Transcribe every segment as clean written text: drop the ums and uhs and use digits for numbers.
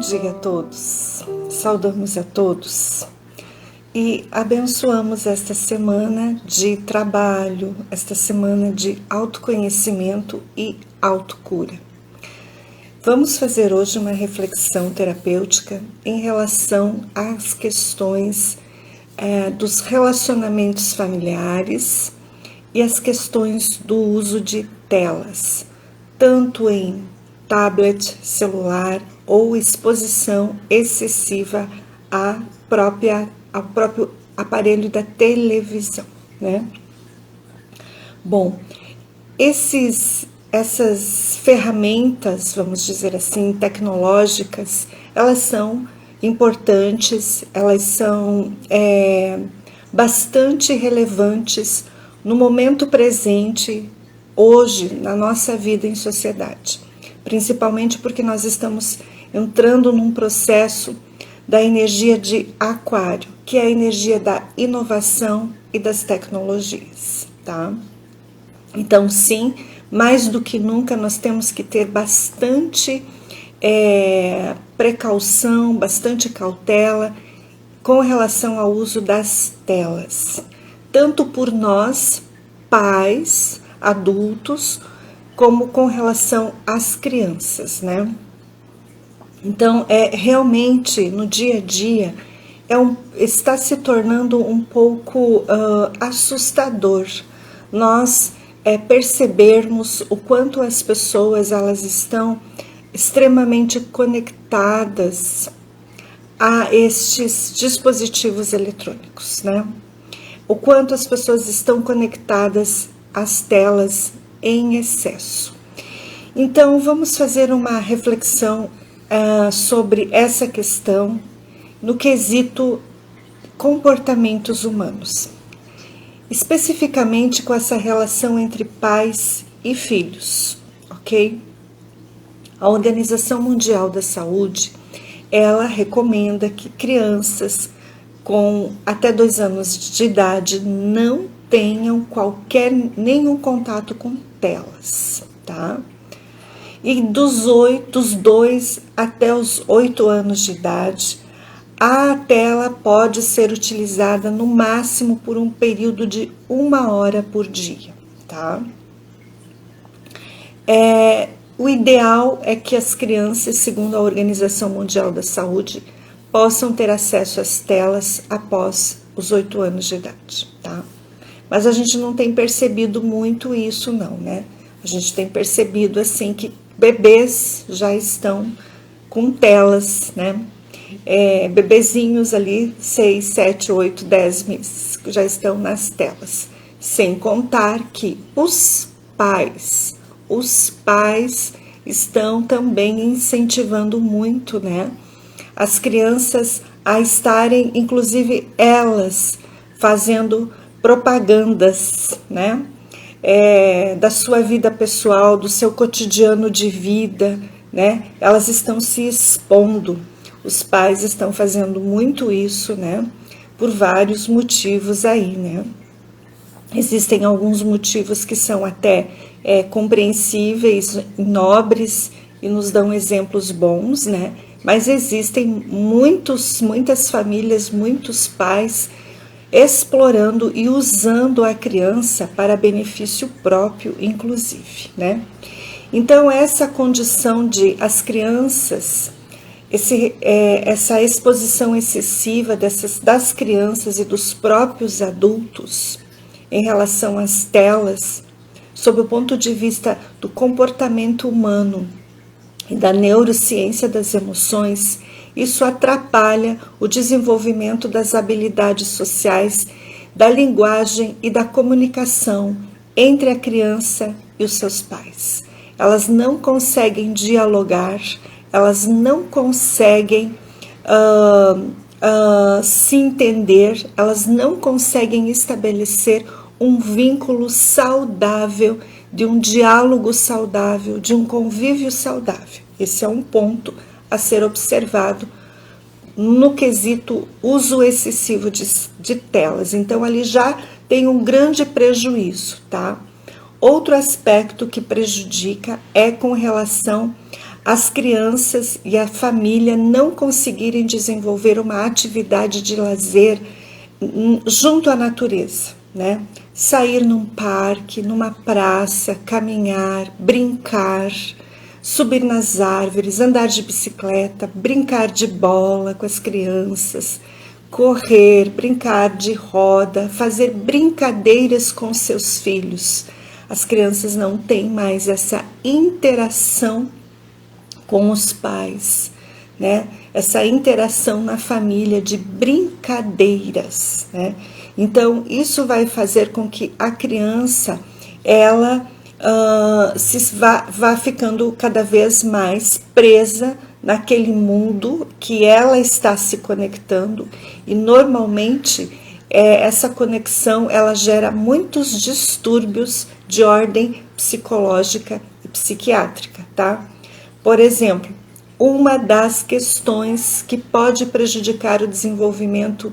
dia a todos, saudamos a todos e abençoamos esta semana de trabalho, esta semana de autoconhecimento e autocura. Vamos fazer hoje uma reflexão terapêutica em relação às questões dos relacionamentos familiares e as questões do uso de telas, tanto em tablet, celular ou exposição excessiva ao próprio aparelho da televisão, né? Bom, essas ferramentas, vamos dizer assim, tecnológicas, elas são importantes, elas são bastante relevantes no momento presente, hoje, na nossa vida em sociedade. Principalmente porque nós estamos entrando num processo da energia de aquário, que é a energia da inovação e das tecnologias, tá? Então, sim, mais do que nunca nós temos que ter bastante precaução, bastante cautela com relação ao uso das telas, tanto por nós, pais, adultos, como com relação às crianças, né? Então, realmente, no dia a dia, está se tornando um pouco assustador nós percebermos o quanto as pessoas elas estão extremamente conectadas a estes dispositivos eletrônicos, né? O quanto as pessoas estão conectadas às telas em excesso. Então, vamos fazer uma reflexão sobre essa questão no quesito comportamentos humanos, especificamente com essa relação entre pais e filhos, ok? A Organização Mundial da Saúde, ela recomenda que crianças com até 2 anos de idade não tenham nenhum contato com telas, tá? E dos 2 até os 8 anos de idade, a tela pode ser utilizada no máximo por um período de 1 hora por dia, tá? O ideal é que as crianças, segundo a Organização Mundial da Saúde, possam ter acesso às telas após os 8 anos de idade, tá? Mas a gente não tem percebido muito isso não, né? A gente tem percebido assim que bebês já estão com telas, né? Bebezinhos ali, 6, 7, 8, 10 meses, já estão nas telas. Sem contar que os pais estão também incentivando muito, né? As crianças a estarem, inclusive elas, fazendo propagandas, né? Da sua vida pessoal, do seu cotidiano de vida, né? Elas estão se expondo. Os pais estão fazendo muito isso, né? Por vários motivos aí, né? Existem alguns motivos que são até compreensíveis, nobres e nos dão exemplos bons, né? Mas existem muitas famílias, muitos pais explorando e usando a criança para benefício próprio, inclusive, né? Então, essa condição de as crianças, essa exposição excessiva das crianças e dos próprios adultos em relação às telas, sob o ponto de vista do comportamento humano e da neurociência das emoções, isso atrapalha o desenvolvimento das habilidades sociais, da linguagem e da comunicação entre a criança e os seus pais. Elas não conseguem dialogar, elas não conseguem se entender, elas não conseguem estabelecer um vínculo saudável, de um diálogo saudável, de um convívio saudável. Esse é um ponto a ser observado no quesito uso excessivo de telas. Então, ali já tem um grande prejuízo, tá? Outro aspecto que prejudica é com relação as crianças e a família não conseguirem desenvolver uma atividade de lazer junto à natureza, né? Sair num parque, numa praça, caminhar, brincar, subir nas árvores, andar de bicicleta, brincar de bola com as crianças, correr, brincar de roda, fazer brincadeiras com seus filhos. As crianças não têm mais essa interação com os pais, né? Essa interação na família de brincadeiras, né? Então, isso vai fazer com que a criança, ela vá ficando cada vez mais presa naquele mundo que ela está se conectando, e normalmente essa conexão ela gera muitos distúrbios de ordem psicológica e psiquiátrica, tá? Por exemplo, uma das questões que pode prejudicar o desenvolvimento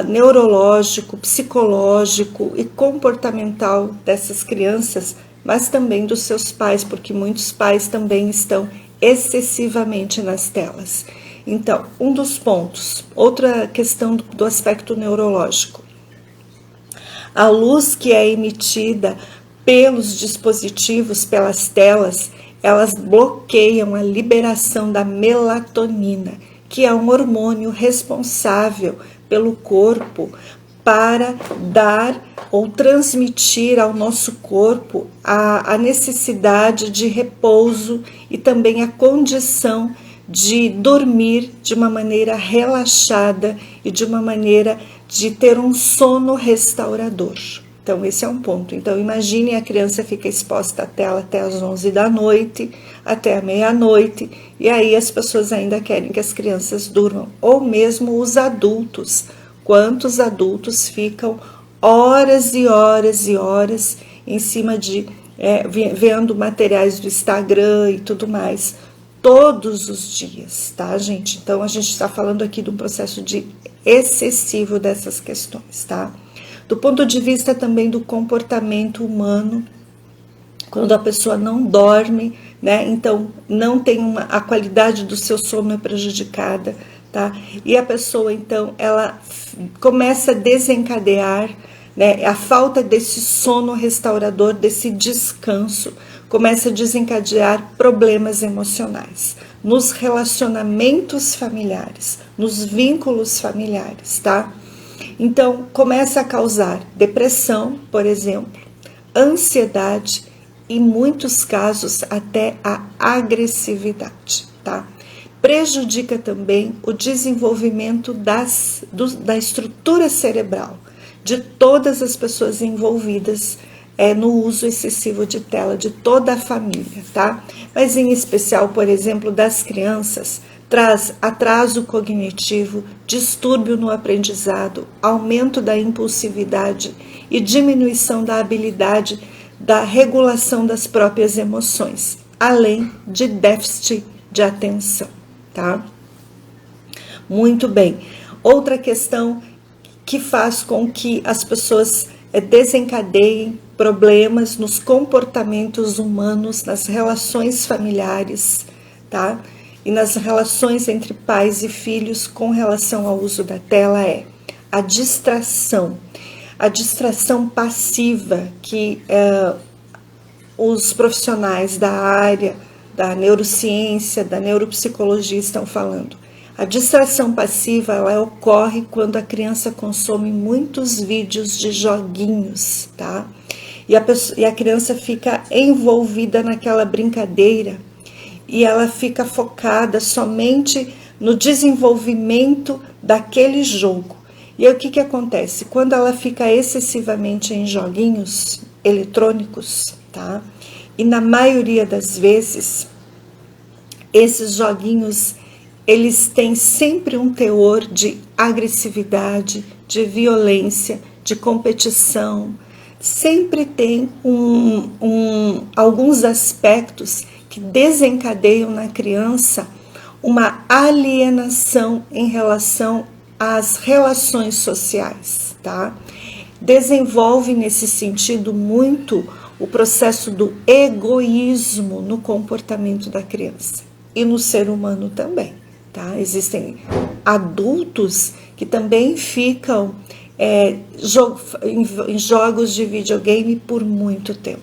neurológico, psicológico e comportamental dessas crianças, mas também dos seus pais, porque muitos pais também estão excessivamente nas telas. Então, um dos pontos, outra questão do aspecto neurológico, a luz que é emitida pelos dispositivos, pelas telas, elas bloqueiam a liberação da melatonina, que é um hormônio responsável pelo corpo para dar ou transmitir ao nosso corpo a necessidade de repouso e também a condição de dormir de uma maneira relaxada e de uma maneira de ter um sono restaurador. Então, esse é um ponto. Então, imagine a criança fica exposta à tela até as 11 da noite, até a meia-noite, e aí as pessoas ainda querem que as crianças durmam, ou mesmo os adultos. Quantos adultos ficam horas e horas e horas em cima de vendo materiais do Instagram e tudo mais, todos os dias, tá, gente? Então, a gente está falando aqui de um processo de excessivo dessas questões, tá? Do ponto de vista também do comportamento humano, quando a pessoa não dorme, né? Então, não tem a qualidade do seu sono é prejudicada, tá? E a pessoa, então, ela começa a desencadear, né? A falta desse sono restaurador, desse descanso, começa a desencadear problemas emocionais nos relacionamentos familiares, nos vínculos familiares, tá? Então, começa a causar depressão, por exemplo, ansiedade e, em muitos casos, até a agressividade, tá? Prejudica também o desenvolvimento da estrutura cerebral de todas as pessoas envolvidas no uso excessivo de tela, de toda a família, tá? Mas em especial, por exemplo, das crianças, traz atraso cognitivo, distúrbio no aprendizado, aumento da impulsividade e diminuição da habilidade da regulação das próprias emoções, além de déficit de atenção, tá? Muito bem. Outra questão que faz com que as pessoas desencadeiem problemas nos comportamentos humanos, nas relações familiares, tá? E nas relações entre pais e filhos com relação ao uso da tela é a distração passiva que os profissionais da área da neurociência, da neuropsicologia estão falando. A distração passiva ela ocorre quando a criança consome muitos vídeos de joguinhos, tá? E a criança fica envolvida naquela brincadeira e ela fica focada somente no desenvolvimento daquele jogo. E aí o que acontece? Quando ela fica excessivamente em joguinhos eletrônicos, tá? E na maioria das vezes, esses joguinhos, eles têm sempre um teor de agressividade, de violência, de competição. Sempre tem alguns aspectos que desencadeiam na criança uma alienação em relação às relações sociais, tá? Desenvolve nesse sentido muito o processo do egoísmo no comportamento da criança e no ser humano também, tá? Existem adultos que também ficam em jogos de videogame por muito tempo.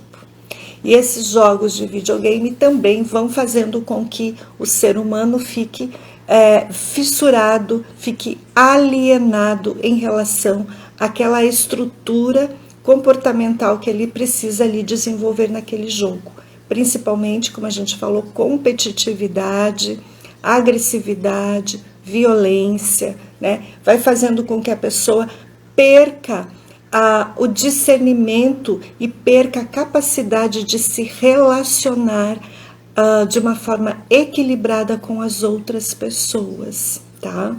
E esses jogos de videogame também vão fazendo com que o ser humano fique fissurado, fique alienado em relação àquela estrutura comportamental que ele precisa ali desenvolver naquele jogo. Principalmente, como a gente falou, competitividade, agressividade, violência, né? Vai fazendo com que a pessoa perca o discernimento e perca a capacidade de se relacionar de uma forma equilibrada com as outras pessoas, tá?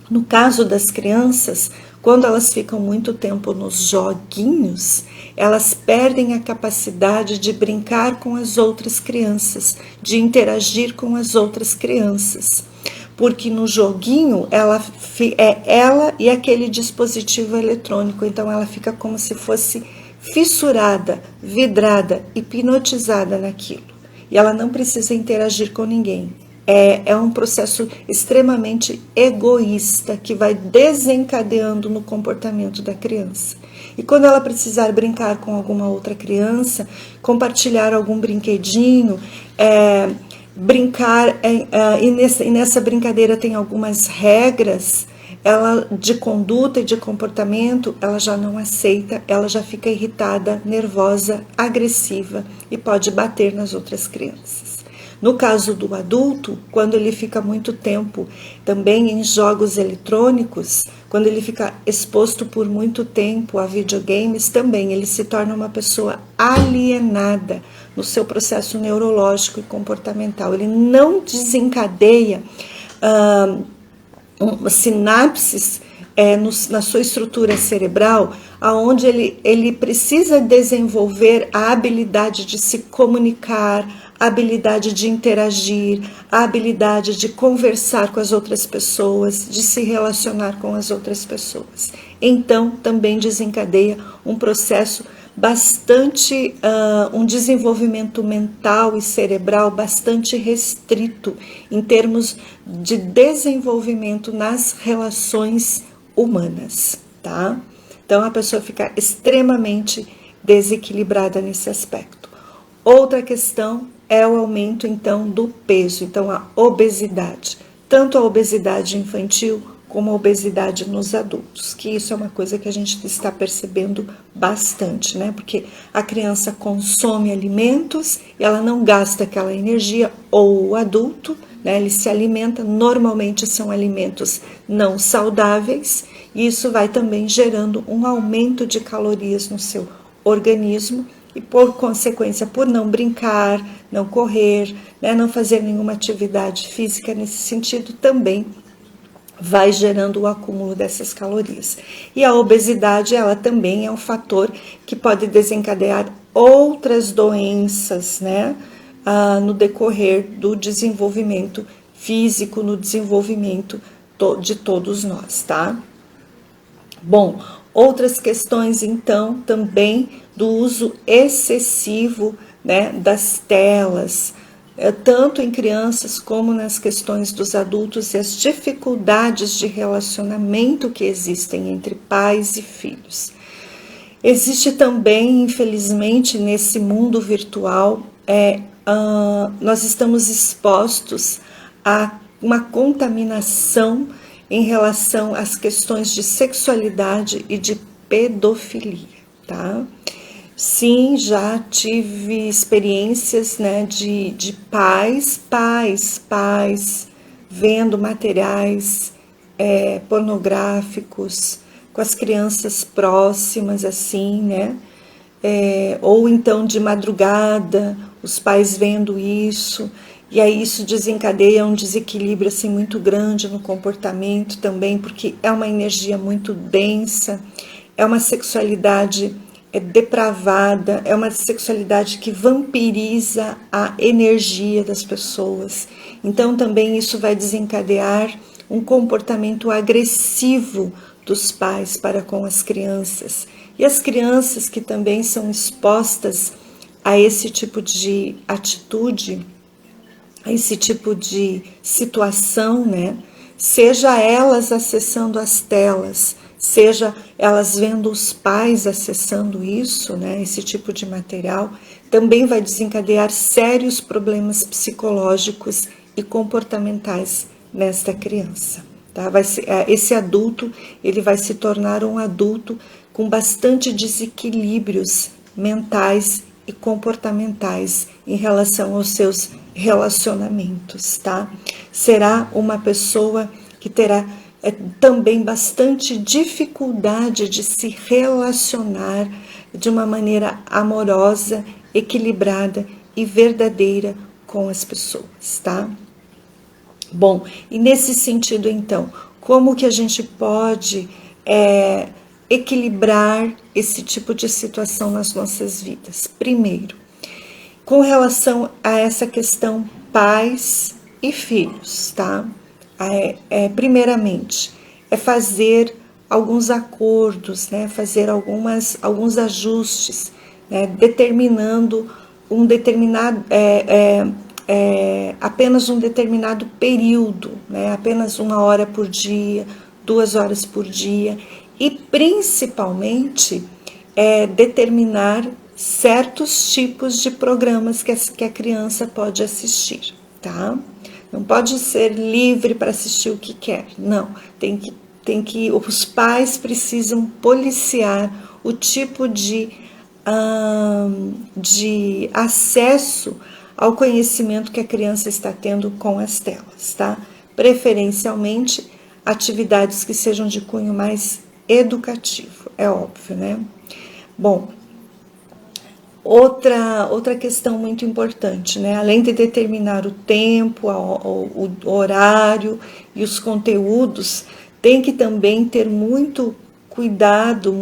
No caso das crianças, quando elas ficam muito tempo nos joguinhos, elas perdem a capacidade de brincar com as outras crianças, de interagir com as outras crianças. Porque no joguinho ela e aquele dispositivo eletrônico, então ela fica como se fosse fissurada, vidrada, hipnotizada naquilo. E ela não precisa interagir com ninguém. É um processo extremamente egoísta que vai desencadeando no comportamento da criança. E quando ela precisar brincar com alguma outra criança, compartilhar algum brinquedinho, brincar, e nessa brincadeira tem algumas regras, ela de conduta e de comportamento, ela já não aceita, ela já fica irritada, nervosa, agressiva e pode bater nas outras crianças. No caso do adulto, quando ele fica muito tempo também em jogos eletrônicos, quando ele fica exposto por muito tempo a videogames, também ele se torna uma pessoa alienada no seu processo neurológico e comportamental. Ele não desencadeia sinapses na sua estrutura cerebral, onde ele precisa desenvolver a habilidade de se comunicar, a habilidade de interagir, a habilidade de conversar com as outras pessoas, de se relacionar com as outras pessoas. Então, também desencadeia um processo bastante, um desenvolvimento mental e cerebral bastante restrito em termos de desenvolvimento nas relações humanas, tá? Então, a pessoa fica extremamente desequilibrada nesse aspecto. Outra questão é o aumento, então, do peso, então a obesidade, tanto a obesidade infantil como a obesidade nos adultos, que isso é uma coisa que a gente está percebendo bastante, né? Porque a criança consome alimentos e ela não gasta aquela energia, ou o adulto, né? Ele se alimenta, normalmente são alimentos não saudáveis, e isso vai também gerando um aumento de calorias no seu organismo, e por consequência, por não brincar, não correr, né, não fazer nenhuma atividade física nesse sentido, também vai gerando o acúmulo dessas calorias. E a obesidade, ela também é um fator que pode desencadear outras doenças, né, no decorrer do desenvolvimento físico, no desenvolvimento de todos nós, tá? Bom, outras questões, então, também do uso excessivo, né, das telas, tanto em crianças como nas questões dos adultos, e as dificuldades de relacionamento que existem entre pais e filhos. Existe também, infelizmente, nesse mundo virtual, nós estamos expostos a uma contaminação em relação às questões de sexualidade e de pedofilia, tá? Sim, já tive experiências, né, de pais vendo materiais pornográficos com as crianças próximas, assim, né? Ou então de madrugada, os pais vendo isso, e aí isso desencadeia um desequilíbrio assim muito grande no comportamento também, porque é uma energia muito densa, é uma sexualidade depravada, é uma sexualidade que vampiriza a energia das pessoas. Então também isso vai desencadear um comportamento agressivo dos pais para com as crianças. E as crianças que também são expostas a esse tipo de atitude, a esse tipo de situação, né? Seja elas acessando as telas, seja elas vendo os pais acessando isso, né? Esse tipo de material, também vai desencadear sérios problemas psicológicos e comportamentais nesta criança. Tá? Esse adulto, ele vai se tornar um adulto com bastante desequilíbrios mentais e comportamentais em relação aos seus relacionamentos, tá? Será uma pessoa que terá também bastante dificuldade de se relacionar de uma maneira amorosa, equilibrada e verdadeira com as pessoas, tá? Bom, e nesse sentido, então, como que a gente pode equilibrar esse tipo de situação nas nossas vidas? Primeiro, com relação a essa questão pais e filhos, tá? Primeiramente, é fazer alguns acordos, né? Fazer alguns ajustes, né? Determinando um determinado apenas um determinado período, né? Apenas 1 hora por dia, 2 horas por dia, e principalmente determinar certos tipos de programas que a criança pode assistir, tá? Não pode ser livre para assistir o que quer, não. Os pais precisam policiar o tipo de acesso ao conhecimento que a criança está tendo com as telas, tá? Preferencialmente, atividades que sejam de cunho mais educativo, é óbvio, né? Bom, outra questão muito importante, né? Além de determinar o tempo, o horário e os conteúdos, tem que também ter muito cuidado,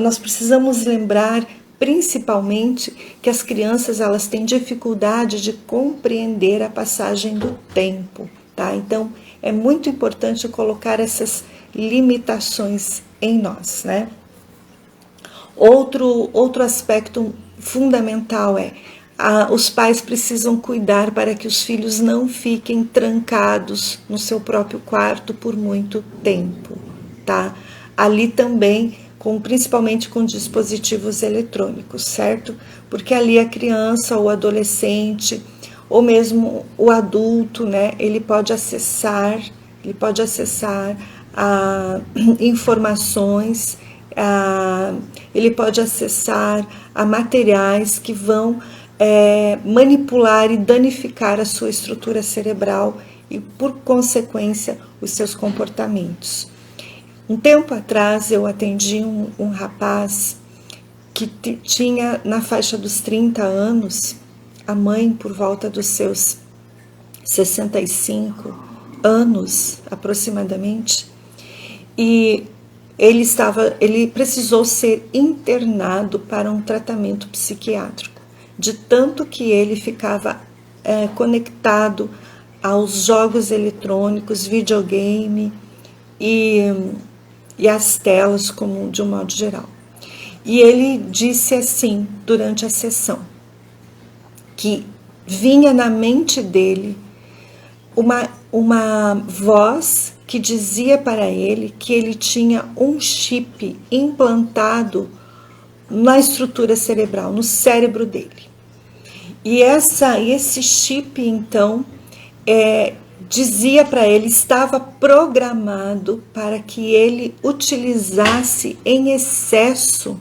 nós precisamos lembrar principalmente que as crianças elas têm dificuldade de compreender a passagem do tempo, tá? Então é muito importante colocar essas limitações em nós, né? Outro aspecto fundamental os pais precisam cuidar para que os filhos não fiquem trancados no seu próprio quarto por muito tempo, tá? Ali também, principalmente com dispositivos eletrônicos, certo? Porque ali a criança ou adolescente, ou mesmo o adulto, né? Ele pode acessar informações, ele pode acessar a materiais que vão manipular e danificar a sua estrutura cerebral e, por consequência, os seus comportamentos. Um tempo atrás eu atendi um rapaz que tinha na faixa dos 30 anos, a mãe por volta dos seus 65 anos aproximadamente, e ele precisou ser internado para um tratamento psiquiátrico, de tanto que ele ficava conectado aos jogos eletrônicos, videogame e as telas como de um modo geral. E ele disse assim durante a sessão, que vinha na mente dele uma voz que dizia para ele que ele tinha um chip implantado na estrutura cerebral, no cérebro dele. E esse chip, então, dizia para ele, estava programado para que ele utilizasse em excesso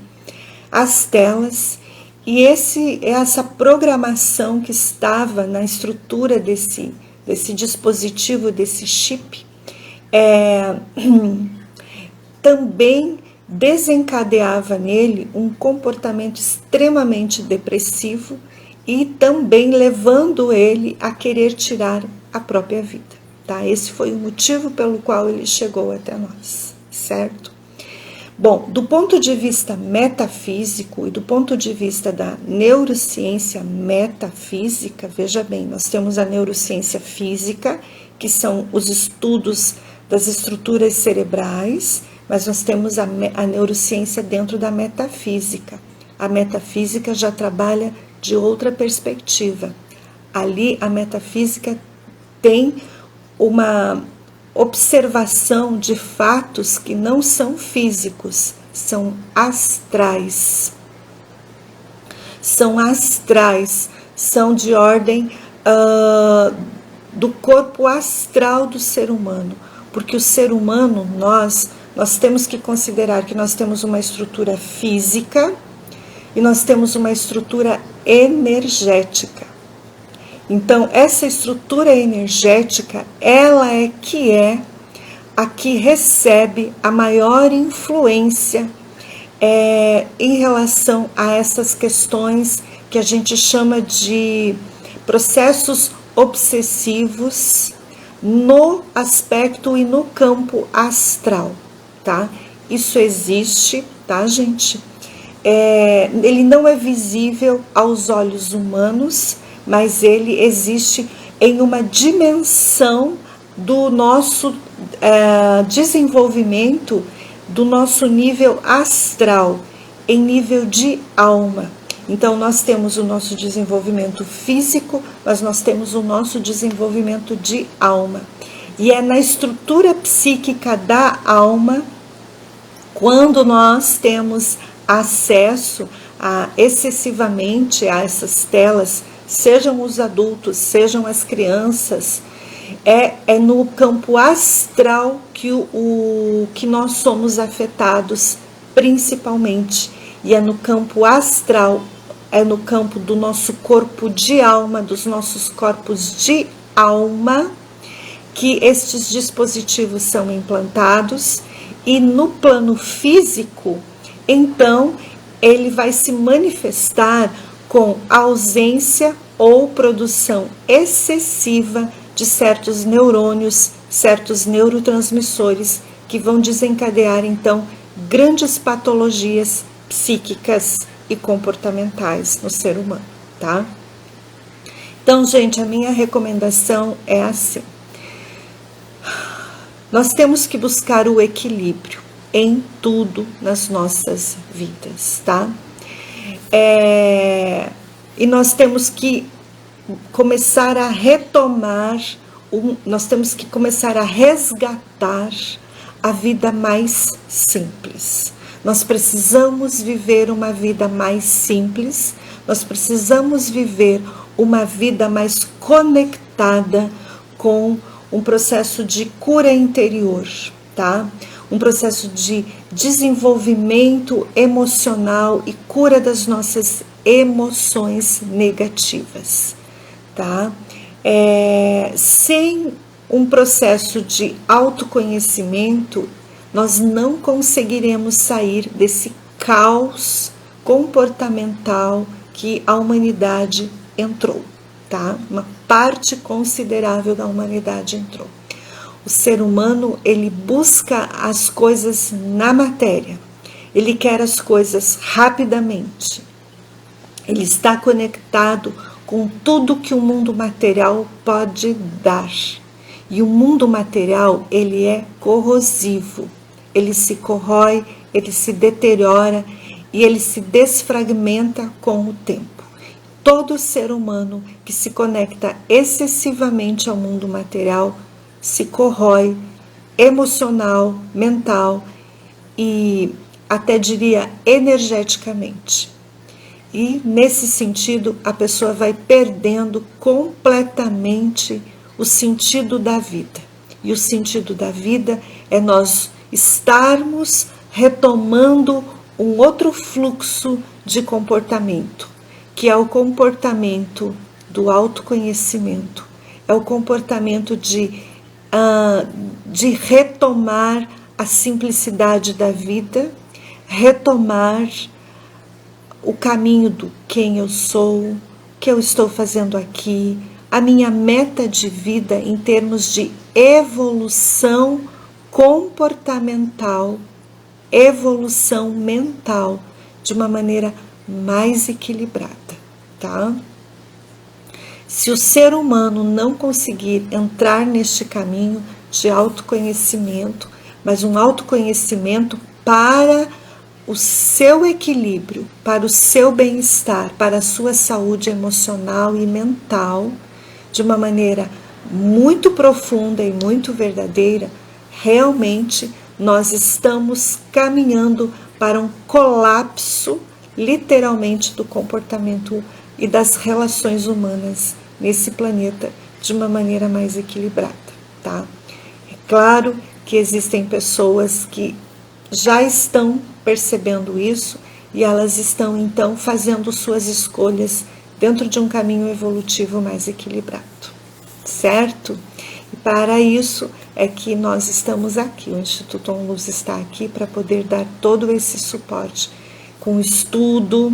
as telas, e essa programação que estava na estrutura desse dispositivo, desse chip, também desencadeava nele um comportamento extremamente depressivo e também levando ele a querer tirar a própria vida, tá? Esse foi o motivo pelo qual ele chegou até nós, certo? Bom, do ponto de vista metafísico e do ponto de vista da neurociência metafísica, veja bem, nós temos a neurociência física, que são os estudos das estruturas cerebrais, mas nós temos a neurociência dentro da metafísica. A metafísica já trabalha de outra perspectiva. Ali a metafísica tem uma observação de fatos que não são físicos, são astrais. São astrais, são de ordem do corpo astral do ser humano. Porque o ser humano, nós temos que considerar que nós temos uma estrutura física e nós temos uma estrutura energética. Então, essa estrutura energética, ela é a que recebe a maior influência em relação a essas questões que a gente chama de processos obsessivos no aspecto e no campo astral, tá? Isso existe, tá, gente? Ele não é visível aos olhos humanos, mas ele existe em uma dimensão do nosso desenvolvimento, do nosso nível astral, em nível de alma. Então, nós temos o nosso desenvolvimento físico, mas nós temos o nosso desenvolvimento de alma. E é na estrutura psíquica da alma, quando nós temos acesso excessivamente a essas telas, sejam os adultos, sejam as crianças, é no campo astral que nós somos afetados principalmente. E é no campo astral, é no campo do nosso corpo de alma, dos nossos corpos de alma, que estes dispositivos são implantados. E no plano físico, então, ele vai se manifestar com ausência ou produção excessiva de certos neurônios, certos neurotransmissores, que vão desencadear, então, grandes patologias psíquicas e comportamentais no ser humano, tá? Então, gente, a minha recomendação é assim. Nós temos que buscar o equilíbrio em tudo nas nossas vidas, tá? E nós temos que começar a retomar, nós temos que começar a resgatar a vida mais simples. Nós precisamos viver uma vida mais simples, nós precisamos viver uma vida mais conectada com um processo de cura interior, tá? Um processo de desenvolvimento emocional e cura das nossas emoções negativas, tá? Sem um processo de autoconhecimento, nós não conseguiremos sair desse caos comportamental que a humanidade entrou, tá? Uma parte considerável da humanidade entrou. O ser humano, ele busca as coisas na matéria, ele quer as coisas rapidamente, ele está conectado com tudo que o mundo material pode dar. E o mundo material, ele é corrosivo, ele se corrói, ele se deteriora e ele se desfragmenta com o tempo. Todo ser humano que se conecta excessivamente ao mundo material se corrói emocional, mental e até diria energeticamente. E nesse sentido, a pessoa vai perdendo completamente o sentido da vida. E o sentido da vida é nós estarmos retomando um outro fluxo de comportamento, que é o comportamento do autoconhecimento, é o comportamento de retomar a simplicidade da vida, retomar o caminho do quem eu sou, o que eu estou fazendo aqui, a minha meta de vida em termos de evolução comportamental, evolução mental, de uma maneira mais equilibrada, tá? Se o ser humano não conseguir entrar neste caminho, de autoconhecimento, mas um autoconhecimento para o seu equilíbrio, para o seu bem-estar, para a sua saúde emocional e mental, de uma maneira muito profunda e muito verdadeira. Realmente nós estamos caminhando para um colapso, literalmente, do comportamento e das relações humanas nesse planeta de uma maneira mais equilibrada, tá? É claro que existem pessoas que já estão percebendo isso e elas estão então fazendo suas escolhas dentro de um caminho evolutivo mais equilibrado, certo? E para isso é que nós estamos aqui, o Instituto ONLUS está aqui para poder dar todo esse suporte com estudo,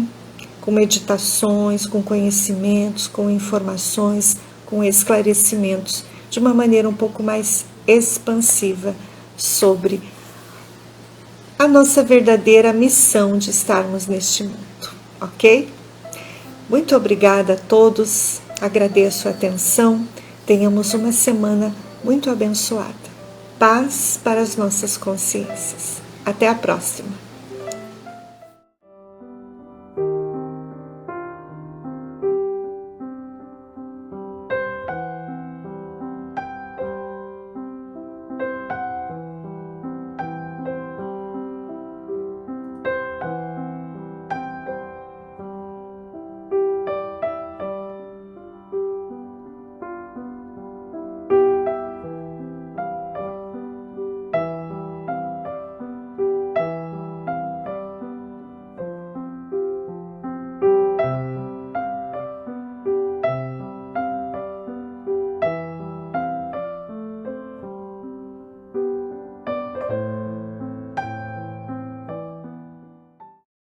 com meditações, com conhecimentos, com informações, com esclarecimentos, de uma maneira um pouco mais expansiva sobre a nossa verdadeira missão de estarmos neste mundo, ok? Muito obrigada a todos, agradeço a atenção, tenhamos uma semana muito abençoada. Paz para as nossas consciências. Até a próxima.